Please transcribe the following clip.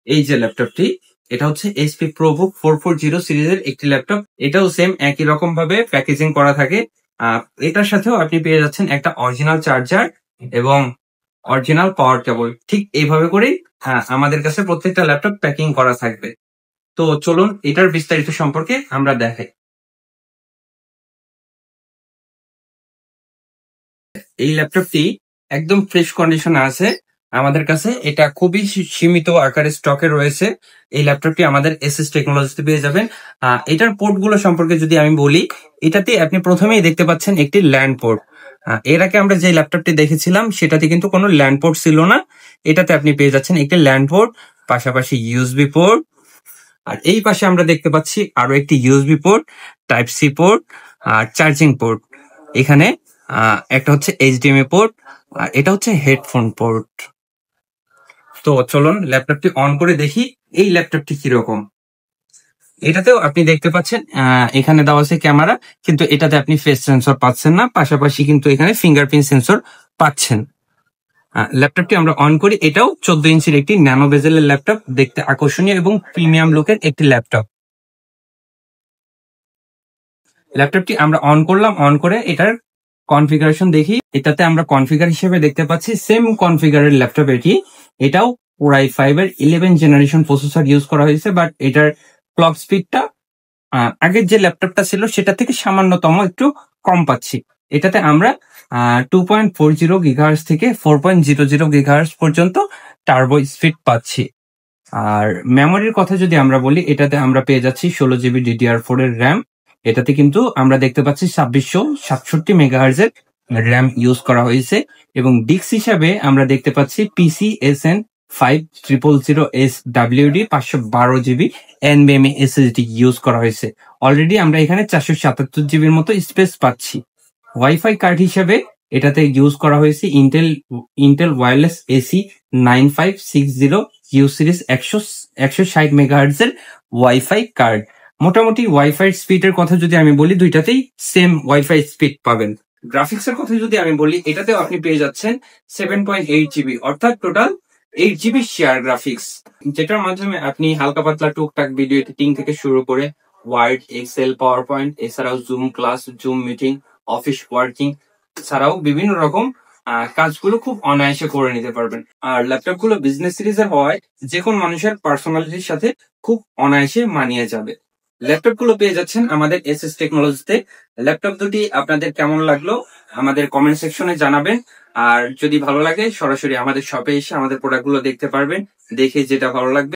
এই যে ল্যাপটপটি, এটা হচ্ছে এইচপি প্রোবুক 440 সিরিজের একটি ল্যাপটপ। এটাও সেম একই রকম ভাবে প্যাকেজিং করা থাকে। এটার সাথেও আপনি পেয়ে যাচ্ছেন একটা অরিজিনাল চার্জার এবং অরিজিনাল পাওয়ার কেবল। ঠিক এইভাবে করেই আমাদের কাছে প্রত্যেকটা ল্যাপটপ প্যাকিং করা থাকবে। তো চলুন এটার বিস্তারিত সম্পর্কে আমরা দেখাই। এই ল্যাপটপটি একদম ফ্রেশ কন্ডিশনে আছে আমাদের কাছে। এটা খুবই সীমিত আকারে স্টকে রয়েছে। এই ল্যাপটপটি আমাদের এসএস টেকনোলজিতে পেয়ে যাবেন। এটার পোর্ট গুলো সম্পর্কে যদি আমি বলি, এটাতে আপনি প্রথমেই দেখতে পাচ্ছেন একটি ল্যান্ড পোর্ট। এর আগে আমরা যে ল্যাপটপটি দেখেছিলাম সেটাতে কিন্তু কোনো ল্যান্ড পোর্ট ছিল না। এটাতে আপনি পেয়ে যাচ্ছেন একটি ল্যান্ড পোর্ট, পাশাপাশি ইউএসবি পোর্ট। আর এই পাশে আমরা দেখতে পাচ্ছি আরো একটি USB port, type C port আর চার্জিং পোর্ট। এখানে একটা হচ্ছে এইচডিএমআই পোর্ট আর এটা হচ্ছে হেডফোন পোর্ট। তো চলুন ল্যাপটপটি অন করে দেখি এই ল্যাপটপটি কিরকম। এটাতেও আপনি দেখতে পাচ্ছেন এখানে দেওয়া আছে ক্যামেরা, কিন্তু এটাতে আপনি ফেস সেন্সর পাচ্ছেন না। পাশাপাশি কিন্তু এখানে ফিঙ্গারপ্রিন্ট সেন্সর পাচ্ছেন। ল্যাপটপটি আমরা অন করি। এটাও 14 ইঞ্চির একটি ন্যানো বেজেলের ল্যাপটপ, দেখতে আকর্ষণীয় এবং প্রিমিয়াম লুকের একটি ল্যাপটপ। ল্যাপটপটি আমরা অন করলাম, অন করে এটার কনফিগারেশন দেখি। এটাতে আমরা কনফিগার হিসেবে দেখতে পাচ্ছি সেম কনফিগারের ল্যাপটপ এটি। এটাও কোরাই 5 এর 11 জেনারেশন প্রসেসর ইউজ করা হয়েছে, বাট এটার ক্লক স্পিডটা আগের যে ল্যাপটপটা ছিল সেটা থেকে সামান্যতম একটু কম পাচ্ছি। এটাতে আমরা 2.40 গিগাহার্জ থেকে 4.00 গিগাহার্জ পর্যন্ত টার্বো স্পিড পাচ্ছি। আর মেমোরির কথা যদি আমরা বলি, এটাতে আমরা পেয়ে যাচ্ছি 16 জিবি DDR4 এর র্যাম। এটাতে কিন্তু আমরা দেখতে পাচ্ছি 2667 মেগাহার্জের র্যাম ইউজ করা হয়েছে। এবং ডিস্ক হিসাবে আমরা দেখতে পাচ্ছি PCSN 5000SWD 512 GB NVMe SSD use করা হয়েছে। অলরেডি আমরা এখানে 477 জিবির মতো স্পেস পাচ্ছি। ওয়াইফাই কার্ড হিসাবে এটাতে ইউজ করা হয়েছে Intel wireless AC 9560 you series 160 megahertz এর ওয়াইফাই কার্ড। মোটামুটি ওয়াইফাই স্পিডের কথা যদি আমি বলি, দুইটাতেই সেম ওয়াইফাই স্পিড পাবেন। গ্রাফিক্স এর কথা যদি আমি বলি, এটাতেও আপনি পেয়ে যাচ্ছেন 7.8 জিবি, অর্থাৎ টোটাল 8 জিবি শেয়ার গ্রাফিক্স, যেটার মাধ্যমে আপনি হালকা পাতলা টুকটাক ভিডিও এডিটিং থেকে শুরু করে ওয়ার্ড, এক্সেল, পাওয়ার পয়েন্ট, এছাড়াও zoom class, zoom meeting, office working ছাড়াও বিভিন্ন রকম কাজগুলো খুব অনায়াসে করে নিতে পারবেন। আর ল্যাপটপ গুলো বিজনেস সিরিজের হওয়ায় যে কোনো মানুষের পার্সোনালিটির সাথে খুব অনায়াসে মানিয়ে যাবে। ল্যাপটপ গুলো পেয়ে যাচ্ছেন আমাদের এসএস টেকনোলজিতে। ল্যাপটপ দুটি আপনাদের কেমন লাগলো আমাদের কমেন্ট সেকশনে জানাবেন। আর যদি ভালো লাগে সরাসরি আমাদের শপে এসে আমাদের প্রোডাক্ট গুলো দেখতে পারবেন। দেখে যেটা ভালো লাগবে